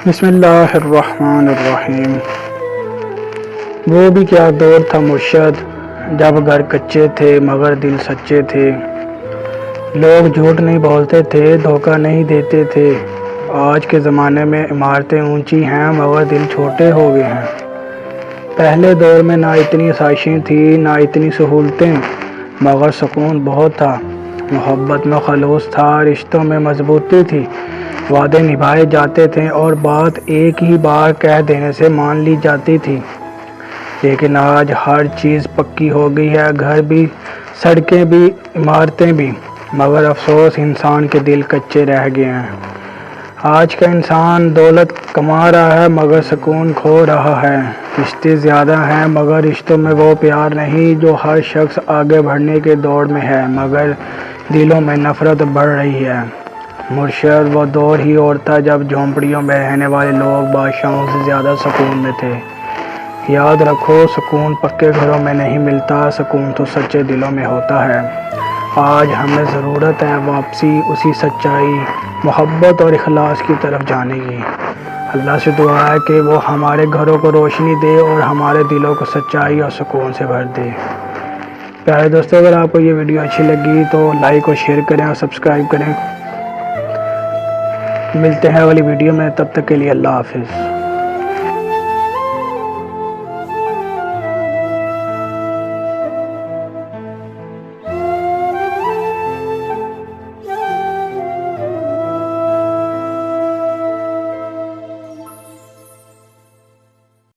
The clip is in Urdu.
بسم اللہ الرحمن الرحیم۔ وہ بھی کیا دور تھا مرشد، جب گھر کچے تھے مگر دل سچے تھے۔ لوگ جھوٹ نہیں بولتے تھے، دھوکہ نہیں دیتے تھے۔ آج کے زمانے میں عمارتیں اونچی ہیں مگر دل چھوٹے ہو گئے ہیں۔ پہلے دور میں نہ اتنی آسائشیں تھیں نہ اتنی سہولتیں، مگر سکون بہت تھا۔ محبت میں خلوص تھا، رشتوں میں مضبوطی تھی، وعدے نبھائے جاتے تھے اور بات ایک ہی بار کہہ دینے سے مان لی جاتی تھی۔ لیکن آج ہر چیز پکی ہو گئی ہے، گھر بھی، سڑکیں بھی، عمارتیں بھی، مگر افسوس انسان کے دل کچے رہ گئے ہیں۔ آج کا انسان دولت کما رہا ہے مگر سکون کھو رہا ہے۔ رشتے زیادہ ہیں مگر رشتوں میں وہ پیار نہیں جو ہر شخص آگے بڑھنے کے دوڑ میں ہے، مگر دلوں میں نفرت بڑھ رہی ہے۔ مرشد، وہ دور ہی اور تھا جب جھونپڑیوں میں رہنے والے لوگ بادشاہوں سے زیادہ سکون میں تھے۔ یاد رکھو، سکون پکے گھروں میں نہیں ملتا، سکون تو سچے دلوں میں ہوتا ہے۔ آج ہمیں ضرورت ہے واپسی اسی سچائی، محبت اور اخلاص کی طرف جانے کی۔ اللہ سے دعا ہے کہ وہ ہمارے گھروں کو روشنی دے اور ہمارے دلوں کو سچائی اور سکون سے بھر دے۔ پیارے دوستو، اگر آپ کو یہ ویڈیو اچھی لگی تو لائک اور شیئر کریں اور سبسکرائب کریں۔ ملتے ہیں اگلی ویڈیو میں، تب تک کے لیے اللہ حافظ۔